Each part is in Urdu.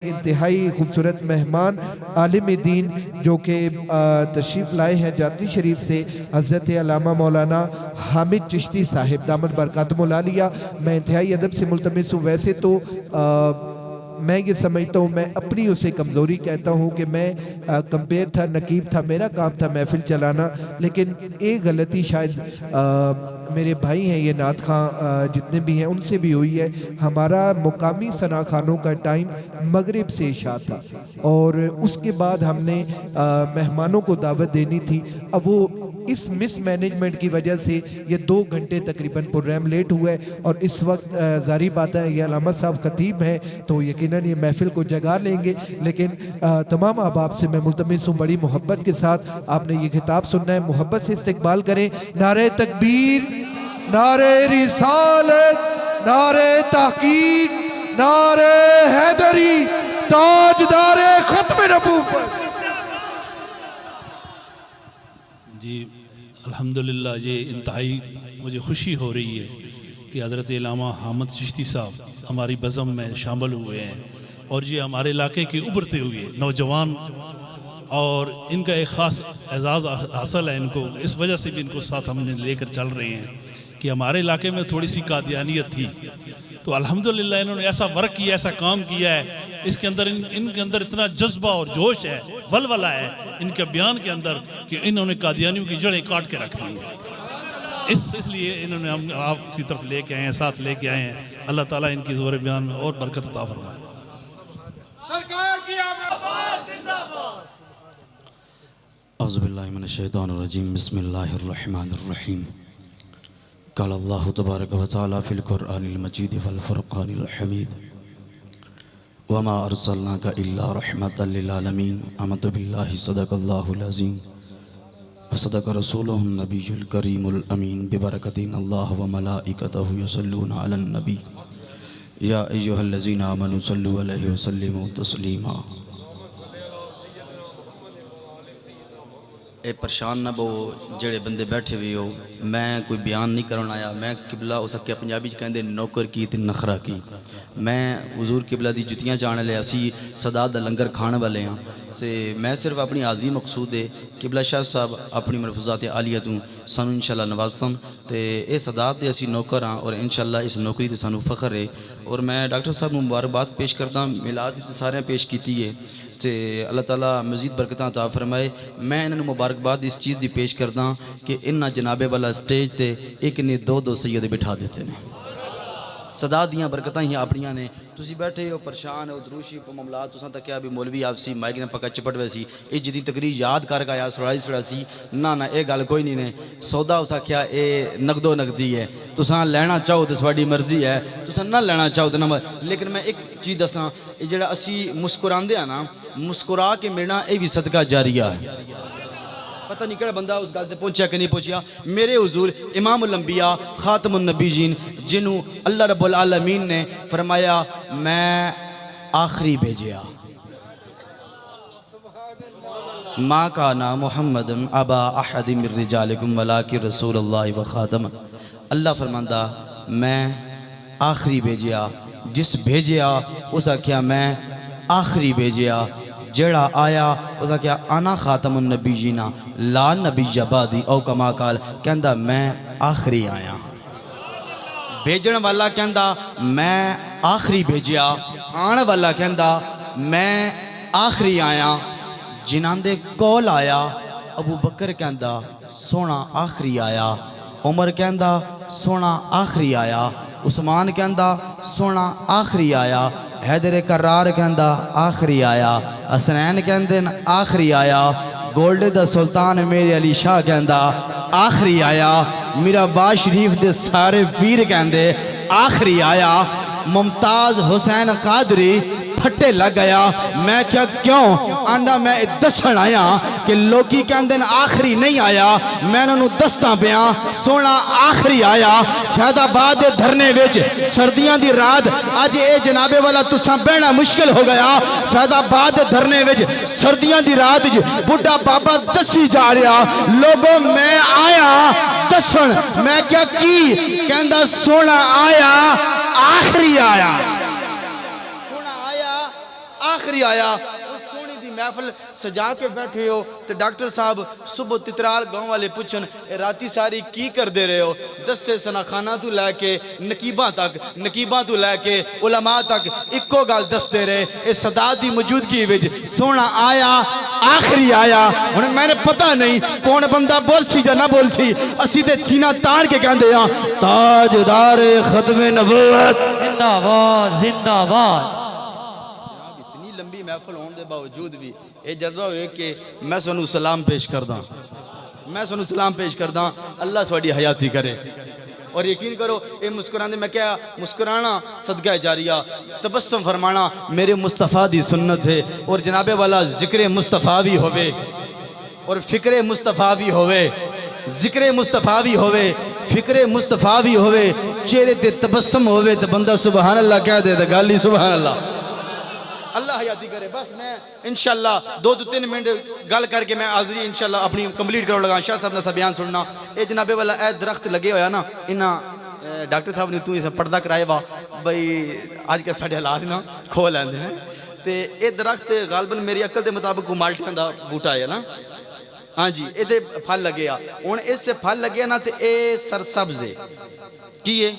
انتہائی خوبصورت مہمان عالم دین جو کہ تشریف لائے ہیں جاتی شریف سے حضرت علامہ مولانا حامد چشتی صاحب دامت برکاتہم العالیہ۔ میں انتہائی ادب سے ملتمس ہوں۔ ویسے تو میں یہ سمجھتا ہوں، میں اپنی اسے کمزوری کہتا ہوں کہ میں کمپیر تھا، نقیب تھا، میرا کام تھا محفل چلانا، لیکن ایک غلطی شاید میرے بھائی ہیں یہ نعت خواں جتنے بھی ہیں ان سے بھی ہوئی ہے۔ ہمارا مقامی ثنا خانوں کا ٹائم مغرب سے عشاء تھا اور اس کے بعد ہم نے مہمانوں کو دعوت دینی تھی۔ اب وہ اس مس مینجمنٹ کی وجہ سے یہ 2 گھنٹے تقریباً پروگرام لیٹ ہوا ہے، اور اس وقت ظاہری بات ہے یہ علامہ صاحب خطیب ہیں تو یقیناً یہ محفل کو جگا لیں گے، لیکن تمام احباب سے میں ملتمس ہوں بڑی محبت کے ساتھ آپ نے یہ خطاب سننا ہے، محبت سے استقبال کریں۔ نعرہ تکبیر، نعرہ رسالت، نعرہ تحقیق، نعرہ حیدری، تاجدار ختم نبوت۔ جی الحمدللہ، یہ انتہائی مجھے خوشی ہو رہی ہے کہ حضرت علامہ حامد چشتی صاحب ہماری بزم میں شامل ہوئے ہیں، اور یہ ہمارے علاقے کے ابھرتے ہوئے نوجوان، اور ان کا ایک خاص اعزاز حاصل ہے ان کو، اس وجہ سے بھی ان کو ساتھ ہم نے لے کر چل رہے ہیں کہ ہمارے علاقے میں تھوڑی سی قادیانیت تھی، تو الحمدللہ انہوں نے ایسا ورک کیا، ایسا کام کیا ہے، اس کے اندر ان کے اندر اتنا جذبہ اور جوش ہے، ولولہ ہے ان کے بیان کے اندر کہ انہوں نے قادیانیوں کی جڑیں کاٹ کے رکھ دی ہیں۔ اس لیے انہوں نے ہم آپ کی طرف لے کے آئے ہیں، ساتھ لے کے آئے ہیں۔ اللہ تعالیٰ ان کی زور بیان میں اور برکت عطا فرمائے۔ سرکار کی آباد زندہ باد۔ اعوذ باللہ من الشیطان الرجیم، بسم اللہ الرحمن الرحیم۔ قال اللہ تبارک و تعالی فی القرآن المجید والفرقان الحمید، وما ارسلناک الا رحمتا للعالمین۔ آمنت باللہ صدق اللہ العظیم وصدق رسولہ النبی الکریم الامین، ببرکت اللہ وملائکتہ یصلون علی النبی یا ایہا الذین آمنوا صلوا علیہ وسلموا تسلیما۔ اے پریشان نہ بو جڑے بندے بیٹھے ہوئے ہو، میں کوئی بیان نہیں کرنا آیا، میں قبلہ ہو سکے پنجابی کہندے نوکر کی تے نخرہ کی، میں حضور قبلہ دی جتیاں جانے لے، اسی صداد دا لنگر کھانے والے ہیں سے، میں صرف اپنی حاضری مقصود ہے قبلہ شاہ صاحب اپنی ملفوظات عالیہ تو سانو انشاءاللہ نوازن تے اے صداد دے اسی نوکر ہاں، اور انشاءاللہ اس نوکری تے سانو فخر ہے۔ اور میں ڈاکٹر صاحب مبارکباد پیش کرتا ہوں، میلاد تے سارے پیش کیتی ہے تے اللہ تعالیٰ مزید برکتاں عطا فرمائے۔ میں انہوں مبارکباد اس چیز دی پیش کرتا ہوں کہ انہاں جنابے والا سٹیج تے ایک نے 2 سید بٹھا دیتے ہیں، صدا دیاں برکتاں ہی اپنیاں نے، تسی بیٹھے ہو پریشان ہو، دروشی پہ معاملات تساں تک کیا بھی مولوی آپ سی مائک نے پکا چپٹ ویسی اے جدی تقریر یاد کر گیا سڑائی سی، نہ اے گل کوئی نہیں نے، سودا اسا کیا اے نقد و نقدی ہے، تساں لینا چاہو تو سواڈی مرضی ہے، تساں نہ لینا چاہو تو نہ، لیکن میں ایک چیز دساں، جڑا اسی مسکراندے ہیں نا، مسکرا کے ملنا اے بھی صدقہ جاریہ ہے۔ پتہ نہیں کہڑا بندہ اس گل تے پہنچیا کہ نہیں پہنچیا، میرے حضور امام الانبیاء خاتم النبیین جنہوں اللہ رب العالمین نے فرمایا میں آخری بھیجیا، ما کانا محمد ابا احد من رجالکم ولکن رسول اللہ و خاتم، اللہ فرماندہ میں آخری بھیجیا، جس بھیجیا اسا کیا میں آخری بھیجیا، جڑا آیا اسا کیا انا خاتم النبیین لا نبی بعدی، او کما قال کہندا میں آخری آیا، بھیجن والا کہندا میں آخری بھیجیا، آن والا کہندا میں آخری آیا، جنان دے کول آیا، ابو بکر کہندا سونا آخری آیا، عمر کہندا سونا آخری آیا، عثمان کہندا سونا آخری آیا، حیدر کرار کہندا آخری آیا، حسنین کہندن آخری آیا، گولڈ دا سلطان میرے علی شاہ کہندا آخری آیا، میرا با شریف دے سارے پیر کہندے آخری آیا، ممتاز حسین قادری پھٹے لگ گیا، میں کیا کیوں آنڈا میں دسن آیا کہ لوگی کہندن آخری نہیں آیا، میں انہوں دستاں بیاں سونا آخری آیا، فیض آباد دھرنے ویچ سردیاں دی رات آج اے جنابے والا تساں بہنا مشکل ہو گیا، فیض آباد دھرنے ویچ سردیاں دی رات بڑھا بابا دسی جا رہا، لوگوں میں آیا دسن، میں کیا کی کہندہ سونا آیا آخری آیا، آخری آیا سونی دی محفل سجا کے بیٹھے ہو تو ڈاکٹر صاحب صبح تترال گاؤں والے پوچھن راتی ساری کی کر دے رہے ہو دستے سناخانہ تو لے کے نقیباں تو لے کے علماء تک اکو گال دستے رہے اس صدا دی موجودگی وچ سونا آیا آخری آیا انہیں میں نے پتہ نہیں کون بندہ بول سی یا نہ بول سی اسی تے سینہ تاڑ کے کہندے ہاں تاجدار ختم نبوت زندہ باد زندہ باد اتنی لمبی محفل ہونے دے باوجود بھی یہ جذبہ ہوئے کہ میں سنو سلام پیش کرداں اللہ سواڈی حیاتی کرے اور یقین کرو یہ مسکرانے میں کیا مسکرانا صدقہ جاریہ تبسم فرمانا میرے مصطفیٰ دی سنت ہے اور جناب والا ذکر مصطفیٰ بھی ہوئے اور فکر مصطفیٰ بھی ہوئے ذکر مصطفیٰ بھی ہوئے فکر مصطفیٰ بھی ہوئے چہرے تے تبسم ہوئے تو بندہ سبحان اللہ کہہ دے تو گالی سبحان اللہ اللہ حیاتی کرے بس میں انشاءاللہ 2-3 منٹ گل کر کے میں حاضری انشاءاللہ اپنی کمپلیٹ کرو لگا شاہ صاحب نے سا بیان سننا اے جنابے والا اے درخت لگے ہویا نا انہاں ڈاکٹر صاحب نے تو اسے پردہ کرائے با بھئی آج کے ساڑھے حالات نا کھول آندے ہیں تے اے درخت غالباً میری عقل دے مطابق کو مالٹیاں دا بوٹا ہے نا ہاں جی اے دے پھل لگے ہون اس سے پھل لگے نا تے اے سرسبز ہے کی ہے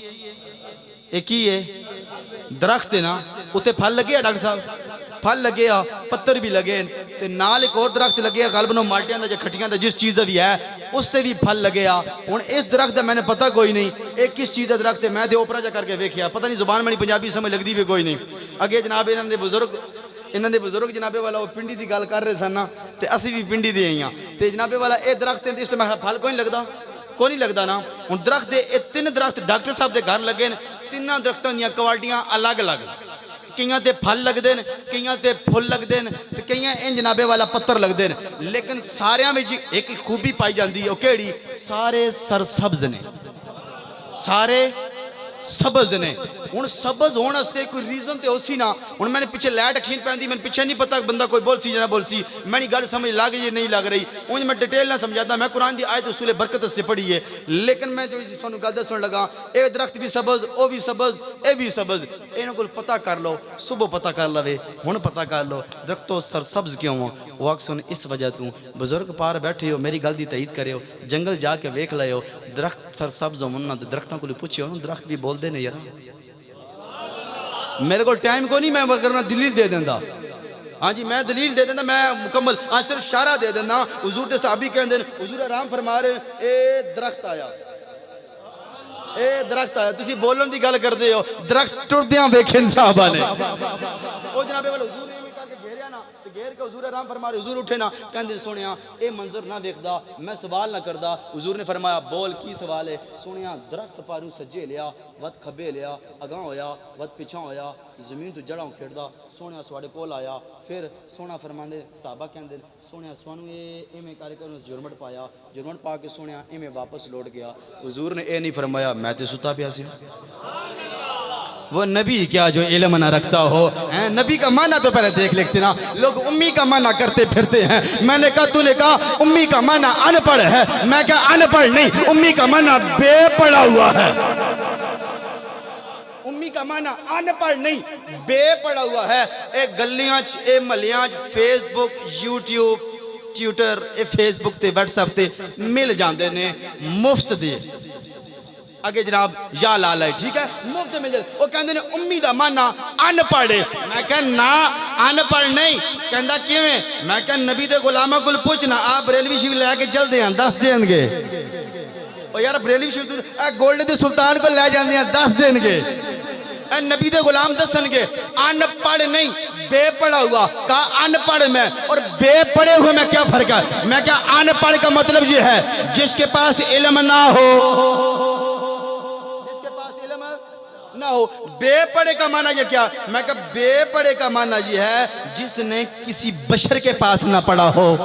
اے کی ہے درخت ہے نا اتے پھل لگے ڈاکٹر صاحب پھل لگے پتر بھی لگے تے نال ایک اور درخت لگے غالباً مالٹیاں دا یا کھٹیاں دا جس چیز دا بھی ہے اس سے بھی پھل لگے ہوں اس درخت دا میں نے پتہ کوئی نہیں ایک کس چیز دا درخت ہے میں دے اوپرا جا کر کے ویکھیا پتہ نہیں زبان میں نہیں پنجابی سمجھ لگ دی بھی کوئی نہیں اگے جناب انہاں دے بزرگ جنابے والا وہ پنڈی دی گل کر رہے تھا نا تے اسی بھی پنڈی دے آئیاں تے جنابے والا اے درخت ہے اس سے میں پھل کوئی نہیں لگدا کوئی نہیں لگدا نا ہوں درخت دے اے 3 درخت ڈاکٹر صاحب دے گھر لگے تیناں درختاں دیاں کوالٹیاں الگ الگ کئیاں تے پھل لگ دین کئیاں تے پھل لگ دین تے کئیاں ان جنابے والا پتر لگ دین لیکن ساریاں میں ایک خوبی پائی جاندی ہے وہ کیڑی سارے سرسبز نے سارے سبز نے ہوں سبز ہونے سے کوئی ریزن تے ہو سی نا ہوں میں نے پیچھے لائٹ ایکشن پہن دی میں پیچھے نہیں پتا بندہ کوئی بول سی یا نہ بول سی میں نہیں گل سمجھ لگ یہ نہیں لگ رہی ہوں میں ڈیٹیل نہ سمجھاتا میں قرآن دی آیت اصول برکت سے پڑھی ہے لیکن میں جو سانو گل دسن لگا اے درخت بھی سبز او بھی سبز اے بھی سبز انہاں کول پتہ کر لو صبح پتہ کر لوے ہن پتہ کر لو درختوں سرسبز کیوں ہو وہ اکثر اس وجہ تو بزرگ پار بیٹھے ہو میری گل دی تائید کرے ہو جنگل جا کے ویکھ لے ہو درخت سرسبز ہون درختوں کو پوچھے ہو درخت بھی بول دے نے یار میرے کو ٹائم کو نہیں میں کرنا دلیل دے دیندہ ہاں جی میں دلیل دے دیندہ میں مکمل صرف شارہ دے دیندہ حضور دے صحابی کہندے حضور رام فرما رہے اے درخت آیا تسی بولن دی گل کر دے ہو درخت ٹردیاں بیکھن صحابہ نے او جنابے والا حضور نے کہا کہ گھیریا نا گھیر کے حضور رام فرما رہے حضور اٹھے نا کہندے سونیا اے منظر نہ دیکھدا میں سوال نہ کردا حضور نے فرمایا بول کی سوال ہے سونیا درخت پاروں سجے لیا وقت کھبے لیا اگاں ہویا وقت پیچھا ہویا زمین تو جڑاں کھیڑدا سونیا سواڑے کول آیا پھر سونا فرماندے صحابہ کہندے سونیا سوانو ایویں کر کے اس جرمٹ پایا جرمٹ پا کے سونیا ایویں واپس لوٹ گیا حضور نے اے نہیں فرمایا میں تے ستا پیا سی وہ نبی کیا جو علم نہ رکھتا ہو نبی کا معنی تو پہلے دیکھ لیتے نا لوگ امی کا معنی کرتے پھرتے ہیں میں نے کہا تو نے کہا امی کا معنی ان پڑھ ہے میں کہا ان پڑھ نہیں امی کا معنی بے پڑھا ہوا ہے امی کا معنی ان پڑھ نہیں بے پڑھا ہوا ہے اے گلیاں اے ملیاں فیس بک یوٹیوب ٹیوٹر اے فیس بک تے واٹس ایپ تے مل جاندے نے مفت دے آگے جناب یا لالا ہے ٹھیک ہے مفت مل جائے وہ کہندے نے امی دا معنی ان پڑھے میں کہا نا ان پڑھ نہیں کہندہ کیویں میں کہا نبی دے غلامہ کل پوچھنا آپ بریلوی شریف لے کے چل دیں 10 دیں گے اور یار بریلوی شریف گولڈ دے سلطان کو لے جان دیں 10 دیں گے اے نبی دے غلام دسن گے ان پڑھ نہیں بے پڑھا ہوا کہا ان پڑھ میں اور بے پڑھے ہوئے میں کیا فرق ہے میں کہا ان پڑھ کا مطلب یہ ہے جس کے پاس علم نہ ہو نہ ہو بے پڑھے کا معنی یہ کیا میں کہا بے پڑھے کا معنی یہ ہے جس نے کسی بشر کے پاس نہ پڑھا ہو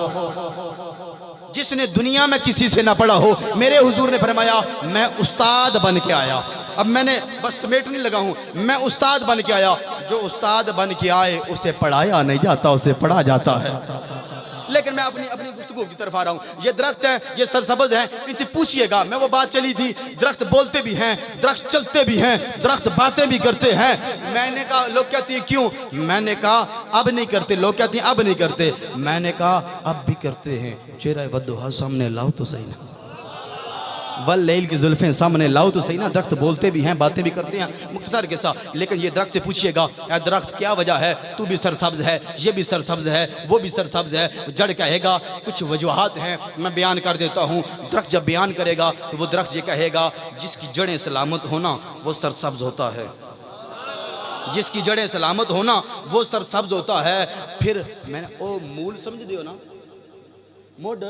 جس نے دنیا میں کسی سے نہ پڑھا ہو میرے حضور نے فرمایا میں استاد بن کے آیا اب میں نے بس سمیٹ نہیں لگا ہوں میں استاد بن کے آیا جو استاد بن کے آئے اسے پڑھایا نہیں جاتا اسے پڑھا جاتا ہے لیکن میں اپنی گفتگو کی طرف آ رہا ہوں. یہ درخت ہیں, یہ سرسبز ہیں, ان سے پوچھئے گا. میں وہ بات چلی تھی, درخت بولتے بھی ہیں, درخت چلتے بھی ہیں, درخت باتیں بھی کرتے ہیں. میں نے کہا لوگ کہتے ہیں کیوں؟ میں نے کہا اب نہیں کرتے. لوگ کہتے ہیں اب نہیں کرتے. میں نے کہا اب بھی کرتے ہیں. چہرہ ودھوہا سامنے لاؤ تو صحیح نا, واللیل کی زلفیں سامنے لاؤ تو صحیح نا. درخت بولتے بھی ہیں, باتیں بھی کرتے ہیں, مختصر کے ساتھ. لیکن یہ درخت سے پوچھئے گا اے درخت کیا وجہ ہے, تو بھی سرسبز ہے, یہ بھی سرسبز ہے, وہ بھی سرسبز ہے. جڑ کہے گا کچھ وجوہات ہیں, میں بیان کر دیتا ہوں. درخت جب بیان کرے گا تو وہ درخت یہ کہے گا جس کی جڑیں سلامت ہونا وہ سرسبز ہوتا ہے. جس کی جڑیں سلامت ہونا وہ سرسبز ہوتا ہے. پھر میں نے او مول سمجھ دیو نا, موڈ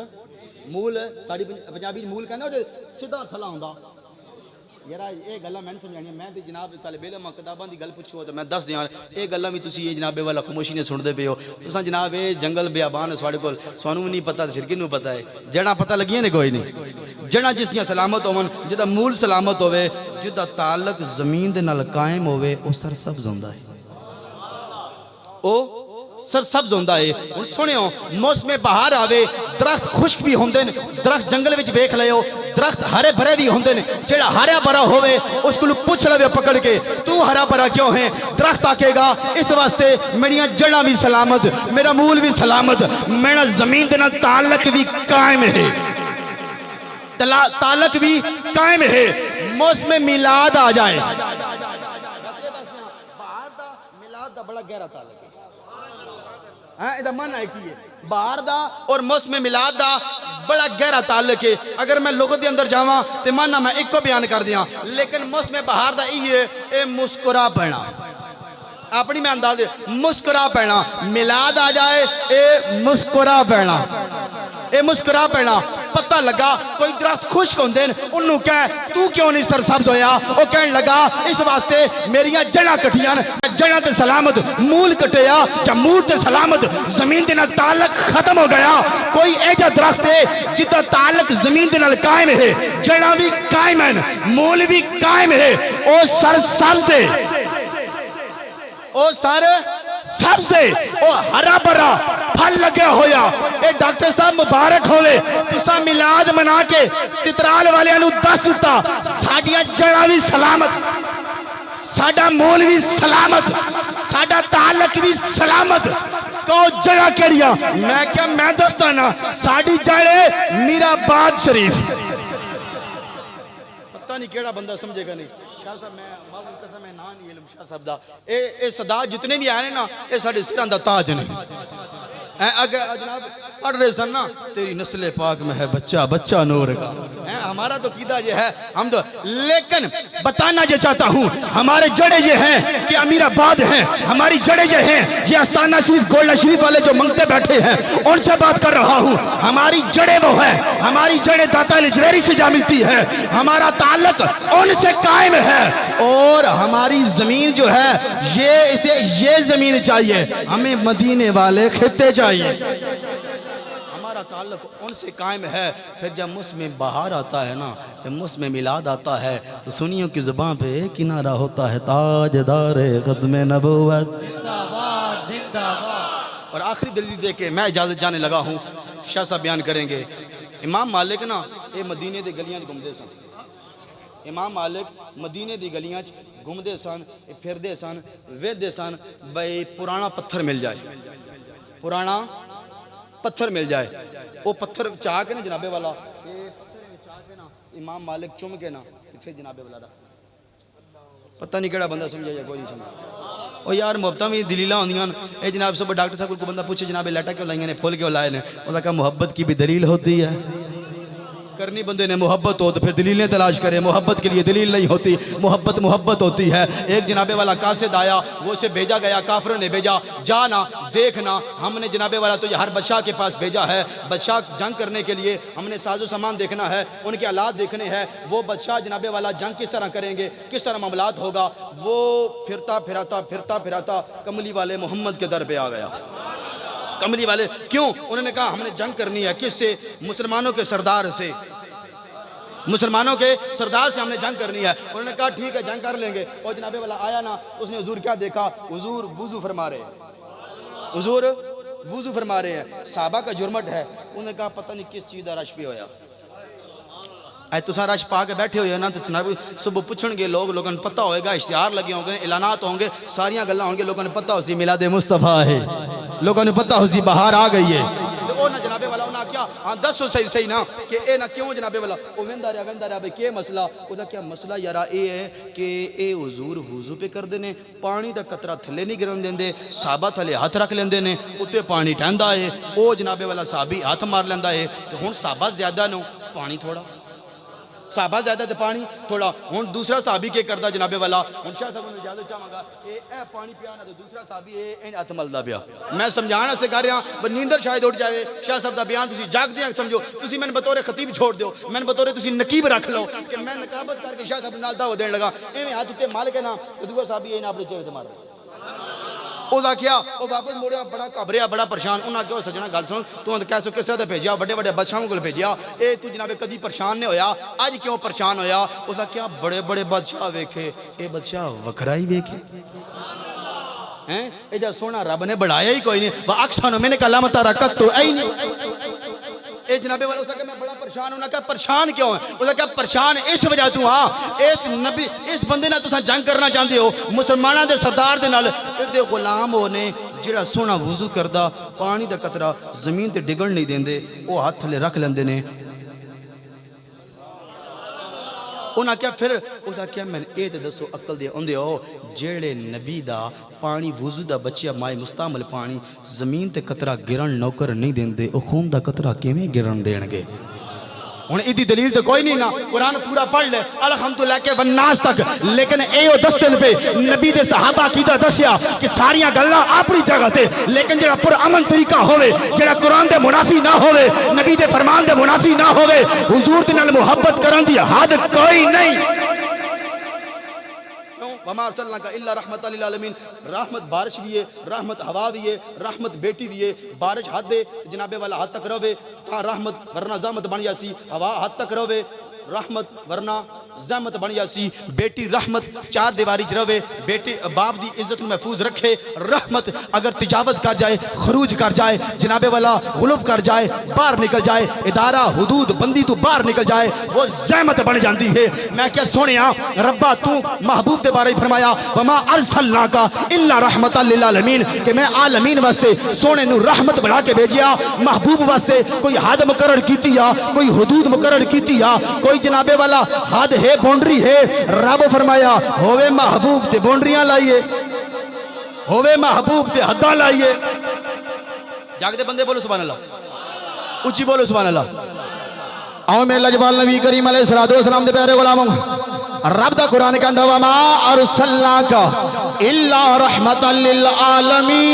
مول ساڑی پنجابی مول کہنا جو سیدھا تھلا ہوندا. یارا یہ گلاں میں سمجھانی. میں تے جناب طالب علم کتاباں دی گل پوچھو تو میں دس دیاں یہ گلاں بھی تسی یہ جناب والا خاموشی نے سن دے پے ہو. تساں جناب یہ جنگل بیابان ہے ساڈے کول, سانوں نہیں پتہ پھر کینوں پتہ ہے. جڑاں پتہ لگیاں نے کوئی نہیں. جڑاں جس دیاں سلامت ہون, جدا مول سلامت ہوے, جدا تعلق زمین دے نال قائم ہوے, او سرسبز ہوندا ہے. او سرسبز ہوندا ہے. ہن سنیو, موسم بہار آوے درخت خشک بھی ہوندے نے. درخت جنگل وچ ویکھ لیو درخت ہرے بھرے بھی ہوندے نے. جڑا ہرا بھرا ہوے اس کو پوچھ لوے پکڑ کے تو ہرا بھرا کیوں ہے؟ درخت آکے گا اس واسطے میریاں جڑاں بھی سلامت, میرا مول بھی سلامت, میرا زمین دے نال تعلق بھی قائم ہے, تعلق بھی قائم ہے. موسم میلاد آ جائے, بہار دا میلاد دا بڑا گہرا تعلق ہے. ادھا من ہے کی ہے بہار دا اور موسم میلاد دا بڑا گہرا تعلق ہے. اگر میں لغت دے اندر جاواں تے مانا میں ایک کو بیان کر دیاں, لیکن موسم بہار دا اے مسکرا پینا. اپنی میں انداز دے مسکرا پینا. میلاد آ جائے اے مسکرا پینا, اے مسکرا پینا. پتہ لگا کوئی درخت خشک ہوندے نے, انہوں کہے تو کیوں نہیں سرسبز ہویا؟ وہ کہنے لگا اس واسطے میریاں جڑاں کٹیاں, جڑاں تے سلامت, مول کٹیا جا مول تے سلامت, زمین دے نال تعلق ختم ہو گیا. کوئی ایجا درخت ہے جدا تعلق زمین دے نال قائم ہے, جڑاں بھی قائم ہیں, مول بھی قائم ہے, او سرسبز ہے, او سارے سبز ہے, او ہرا بھرا پھل لگے ہویا. اے ڈاکٹر صاحب مبارک ہوئے, تسا میلاد منا کے تترال والے انو دس دیتا ساڑیاں جڑاں بھی سلامت, ساڑا مول بھی سلامت, ساڑا تعلق بھی سلامت. کہو جڑا کریاں؟ میں کیا میں دستانا ساڑی جڑے میرا باد شریف. پتہ نہیں کیڑا بندہ سمجھے گا نہیں. شاہ صاحب میں نان یہ علم شاہ صاحب دا اے صدا جتنے بھی آئے نا اے ساڑے سران دا تاج نے. اگر جناب پڑھ رہے سن نا تیری نسل پاک میں ہے بچہ بچہ نور کا, ہمارا تو قیدہ یہ ہے ہم تو. لیکن بتانا یہ چاہتا ہوں ہمارے جڑے یہ ہیں کہ امیر آباد ہیں, ہماری جڑے یہ ہیں یہ استانہ شریف گولڈ شریف والے جو منگتے بیٹھے ہیں ان سے بات کر رہا ہوں. ہماری جڑے وہ ہیں, ہماری جڑے داتا لجویری سے جا ملتی ہے, ہمارا تعلق ان سے قائم ہے. اور ہماری زمین جو ہے یہ اسے یہ زمین چاہیے, ہمیں مدینے والے خطے چاہیے. ہمارا تعلق ان سے قائم ہے. پھر جب موسم بہار آتا ہے نا, جب موسم میلاد آتا ہے تو سنیوں کی زبان پہ ایک ہی نعرہ ہوتا ہے تاجدار ختم نبوت زندہ باد زندہ باد. اور آخری دلیل دے کے میں اجازت جانے لگا ہوں. شاہ صاحب بیان کریں گے. امام مالک نا اے مدینے دے گلیاں گھومدے سن. امام مالک مدینے دی گلیاں گھومدے سن, پھردے سن, ویدے سن بھئی پرانا پتھر مل جائے, پرانا پتھر مل جائے. وہ پتھر چاہ کے نا جنابے والا یہ پتھر میں چاہ کے نا امام مالک چم کے نا پھر جنابے والا رکھ. پتہ نہیں کیڑا بندہ سمجھا یا کوئی نہیں سمجھا. او یار محبتاں بھی دلیلاں ہوندیاں. اے جناب صاحب ڈاکٹر صاحب کو بندہ پوچھے جناب لیٹا کیوں لائیں نے, پھول کیوں لائے نے, انہوں نے کہا محبت کی بھی دلیل ہوتی ہے. کرنی بندے نے محبت ہو تو پھر دلیلیں تلاش کرے. محبت کے لیے دلیل نہیں ہوتی, محبت محبت ہوتی ہے. ایک جنابے والا قاصد آیا, وہ اسے بھیجا گیا, کافروں نے بھیجا, جانا دیکھنا. ہم نے جنابے والا تو یہ ہر بادشاہ کے پاس بھیجا ہے, بادشاہ جنگ کرنے کے لیے ہم نے ساز و سامان دیکھنا ہے, ان کے آلات دیکھنے ہیں. وہ بادشاہ جنابے والا جنگ کس طرح کریں گے, کس طرح معاملات ہوگا. وہ پھرتا پھراتا کملی والے محمد کے در پہ آ گیا. کملی والے کیوں؟ انہوں نے کہا ہم نے جنگ کرنی ہے. کس سے؟ مسلمانوں کے سردار سے, مسلمانوں کے سردار سے ہم نے جنگ کرنی ہے. انہوں نے کہا ٹھیک ہے جنگ کر لیں گے. اور جناب والا آیا نا, اس نے حضور کیا دیکھا, حضور وضو فرما رہے, حضور وضو فرما رہے ہیں، صحابہ کا جرمٹ ہے، انہوں نے کہا پتہ نہیں کس چیز دا رش پہ ہویا، اے تساں رش پا کے بیٹھے ہوئے نا تو جناب صبح پوچھن گے لوگوں نے پتہ ہوئے گا، اشتہار لگے ہوں گے، اعلانات ہوں گے، ساریاں گلاں ہوں گے، لوگوں نے پتہ ہو سی میلاد مصطفیٰ ہے، لوگوں نے پتہ ہو سی بہار آ گئی ہے، تو او نہ جناب والا انہاں کیا ہاں دسو صحیح نا کہ اے نہ کیوں جناب والا او ویندا رہا بھئی کیا مسئلہ، او دا کیا مسئلہ یارا اے ہے کہ اے حضور وضو پہ کر دینے، پانی دا قطرہ تھلے نہیں گرن دیندے، صحابہ تھلے ہاتھ رکھ لیندے نے، اتے پانی ٹہندا ہے، او جناب والا صحابی ہاتھ مار لیندا ہے، تو ہن صحابہ زیادہ نو پانی تھوڑا، صحابہ زیادہ تے پانی تھوڑا، ہن دوسرا صحابی کے کردہ جناب والا، ہن شاہ صاحب نے اجازت چاہاں گا اے پانی پیا نہ تو دوسرا صحابی اے ہاتھ ملدا پیا، میں سمجھانا سے کر رہا ہوں نیندر شاید اٹھ جائے، شاہ صاحب دا بیان تسی جاگ دیاں سمجھو، تسی میں بطور خطیب چھوڑ دیو، میں بطور تسی نقیب رکھ لو کہ میں نقابت کر کے شاہ صاحب نال دعوت دین لگا، ایویں ہاتھ تے مال کے نا تو دوسرا صحابی اے نہ اپنے چہرے تے مار دے، او دا کیا او واپس موڑیا بڑا گھبریا بڑا پریشان، انہاں کہو سجنا گل سن تو کیسے کس طرح تے بھیجیا بڑے بڑے بادشاہوں کو بھیجیا، اے تو جناب کدی پریشان نہیں ہویا، اج کیوں پریشان ہویا، او دا کیا بڑے بڑے بادشاہ ویکھے، اے بادشاہ وکھرا ہی ویکھے ہیں، اے جا سونا رب نے بڑھایا ہی کوئی نہیں، واکثر میں نے کلام ترکت تو اے نہیں، اے جناب والا اس کہ میں بڑا پریشان ہوں، کہا پریشان کیوں ہے، اس کہا پریشان اس وجہ تو ہاں اس نبی اس بندے نال تساں جنگ کرنا چاہتے ہو، مسلماناں دے سردار دے نال، دے غلام ہونے جڑا سونا وضو کردا پانی دا قطرہ زمین تے ڈگن نہیں دیندے، او ہاتھ تھلے رکھ لیندے نے، انہاں کیا پھر اس کیا میں اے تے دسو عقل دے اوندے ہو جڑے نبی دا پانی وضو دا بچیا مائے مستعمل پانی زمین تے قطرہ گرن نوکر نہیں دیندے، او خون دا قطرہ کیویں گرن دین گے، ہن ایدی دلیل تے کوئی نہیں نا، قرآن پورا پڑھ لے الحمدللہ کے والناس تک، لیکن اے او دستن پہ نبی دے صحابہ کیتا دسیا کہ ساریاں گلاں اپنی جگہ تے، لیکن جڑا پر امن طریقہ ہوئے، جڑا قرآن دے منافی نہ ہوئے، نبی دے فرمان دے منافی نہ ہوئے، حضور دے نال محبت کرن دی حد کوئی نہیں، وما ارسلناک الا رحمت للعالمین، رحمت بارش بھی ہے، رحمت ہوا بھی ہے، رحمت بیٹی بھی ہے، بارش حد دے جناب والا حد تک روے تاں رحمت ورنہ زحمت بن جاسی، ہوا حد تک روے رحمت ورنہ زحمت بن جاسی، بیٹی رحمت چار دیواری چ روے، بیٹی باپ دی عزت محفوظ رکھے، رحمت اگر تجاوز کر جائے خروج کر جائے جناب والا غلوف کر جائے باہر نکل جائے ادارہ حدود بندی تو باہر نکل جائے وہ زحمت بن جاندی ہے، میں کیا سونیا ربا تو محبوب دے بارے فرمایا وما ارسلناک الا رحمت للعالمین کہ میں عالمین واسطے سونے نو رحمت بنا کے بھیجیا، محبوب واسطے کوئی حد مقرر کیتی یا کوئی حدود مقرر کیتی یا کوئی جناب والا حد ہے بونڈری ہے، رب فرمایا ہوئے محبوب تے بونڈریاں لائیے، ہوئے محبوب تے حداں لائیے، جاگتے بندے بولو سبحان اللہ، اچھی بولو سبحان اللہ، آؤ میرے لجبال نبی کریم علیہ السلام دے پیارے غلاموں، رب دا قرآن کہندا وما ارسلناک الا رحمتا للعالمین،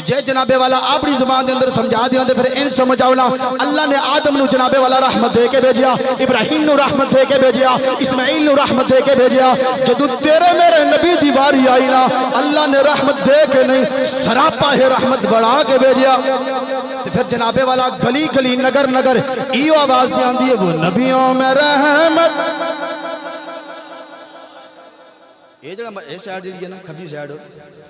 جے جناب والا اپنی زبان دے اندر سمجھا دیا پھر ان سمجھاؤ نا، اللہ نے آدم نو جناب والا رحمت دے کے بھیجیا، ابراہیم نو رحمت دے کے بھیجیا، اسماعیل نو رحمت دے کے بھیجیا، جدو تیرے میرے نبی دی واری آئی نا اللہ نے رحمت دے کے نہیں سراپا ہے رحمت بڑھا کے بھیجیا، پھر جناب والا گلی گلی نگر نگر ایو آواز بھی آندی ہے وہ نبیوں میں رحمت، یہ جڑا اے سائیڈ جڑی ہے نا کھبی سائیڈ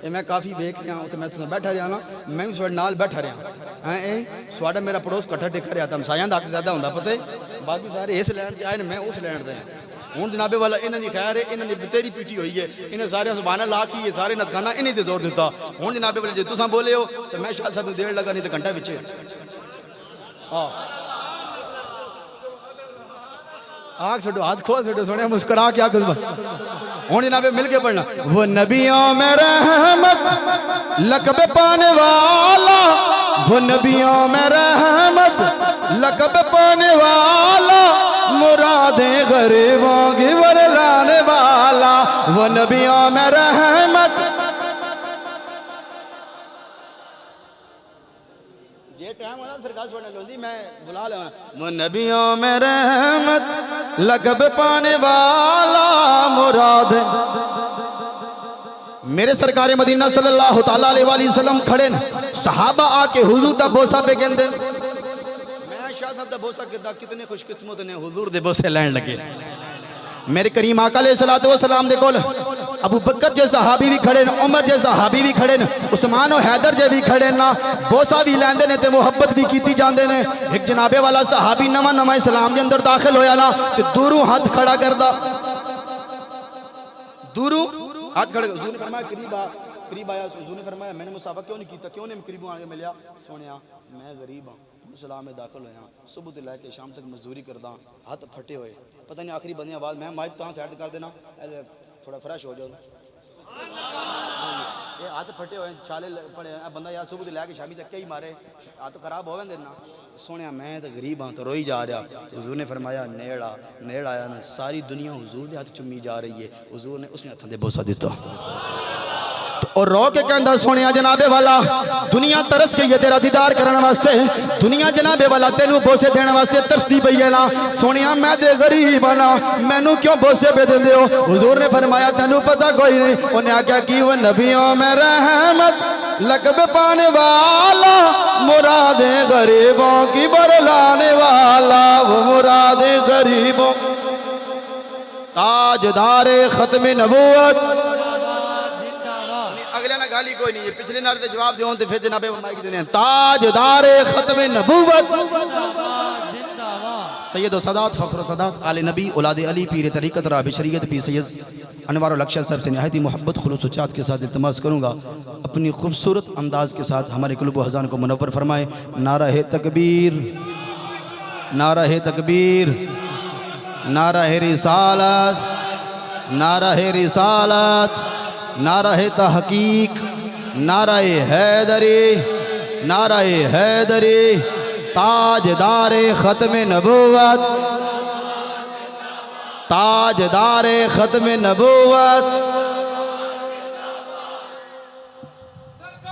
اے میں کافی ویکھ رہا ہوں تے میں تساں بیٹھا رہا نا میں بھی سوڑے نال بیٹھا رہا ہاں اے سواڈا میرا پڑوس کٹھا ٹکھا رہا تھا ہمسایاں دا حق زیادہ ہوندا پتہ ہے باقی سارے اس لینڈ تے آئے نے میں اس لینڈ تے ہن جناب والا انہاں دی خیر ہے انہاں دی تیری پیٹی ہوئی ہے انہاں سارے سبحان اللہ کی ہے سارے نتخانہ انہی تے زور دیتا ہن جناب والا جے تساں بولے ہو تے میں شاہ صاحب نوں دیر لگا نہیں تے گھنٹہ وچ ہاں آگ سٹو ہاتھ کھو سٹو سونے مسکرا کیا کچھ ہوں جناب مل کے پڑھنا وہ نبیوں میں رحمت لقب پانے والا، وہ نبیوں میں رحمت لقب پانے والا، مرادیں غریبوں کی ورلانے والا، وہ نبیوں میں رحمت یہ ٹائم ہونا سرکار سوڑنے لوندی میں بلا لے وہ نبیوں میں رحمت لقب پانے والا مراد، میرے سرکار مدینہ صلی اللہ تعالیٰ علیہ وآلہ وسلم کھڑے نا صحابہ آ کے حضور دا بوسا پہ گندے، میں شاہ صاحب دا بوسا کہتا کتنے خوش قسمت نے حضور دے بوسے لین لگے، میرے کریم آقا علیہ السلام دے کول ابو بکر جے صحابی بھی کھڑے نے، عمر جے صحابی بھی کھڑے نے، عثمان و حیدر جے بھی کھڑے نا، بوسا بھی لیندے نے تے محبت بھی کیتی جاندے نے۔ ایک جنابے والا صحابی نواں نواں اسلام دے اندر داخل ہویا نا تے دوروں ہاتھ کھڑا کردا، دوروں ہاتھ کھڑا، حضور نے فرمایا قریب آیا، حضور نے فرمایا میں نے مصافحہ کیوں نہیں کیتا، کیوں نہیں قریب آ کے ملیا؟ سونیا میں غریب ہاں، اسلام میں داخل ہویا، صبح سے لے کے شام تک مزدوری کردا، ہاتھ پھٹے ہوئے، پتہ نہیں آخری بندے آواز میں مائک تاں سیٹ کر دینا تھوڑا فریش ہو جاؤ، یہ ہاتھ پھٹے ہوئے چھالے پڑے بندہ یار صبح سے لے کے شامی تک کئی مارے ہاتھ خراب ہو گئے نا۔ سونیا میں تو غریب ہاں تو روئی جا رہا، حضور نے فرمایا نیڑ آیا نا، ساری دنیا حضور دے ہاتھ چمی جا رہی ہے، حضور نے اس نے ہاتھاں دے بوسا دیتا اور رو کے کہندا سونیا جنابے والا دنیا ترس گئی ہے تیرا دیدار کرنے واسطے، دنیا جنابے والا تینوں بوسے دینے واسطے ترستی پئی ہے نا۔ سونیا میں دے غریب نا، مینوں کیوں بوسے پہ دیندے ہو؟ حضور نے فرمایا تینوں پتہ کوئی نہیں، انہیں آکھیا کی وہ نبیوں میں رحمت لقب پانے والا، مرادیں غریبوں کی برلانے والا، وہ مرادیں غریبوں تاجدار ختم نبوت۔ اگلے نہ گالی کوئی نہیں ہے، پچھلے نعرے تے جواب دیوں تے پھر جناب مائک دینے ہیں۔ تاجدار ختم نبوت سید و سادات فخر و سادات آل نبی اولاد علی پیر طریقت راب شریعت پیر سید انوار الکشہ صاحب سے نہایت محبت خلوص و چاہت کے ساتھ التماس کروں گا اپنی خوبصورت انداز کے ساتھ ہمارے قلوب و اذہان کو منور فرمائے۔ نعرہ تکبیر، نعرہ تکبیر، نعرہ رسالت، نعرہ رسالت، نعرہ تحقیق، نعرہ حیدری، نعرہ حیدری، تاجدار ختم نبوت، تاجدار ختم نبوت۔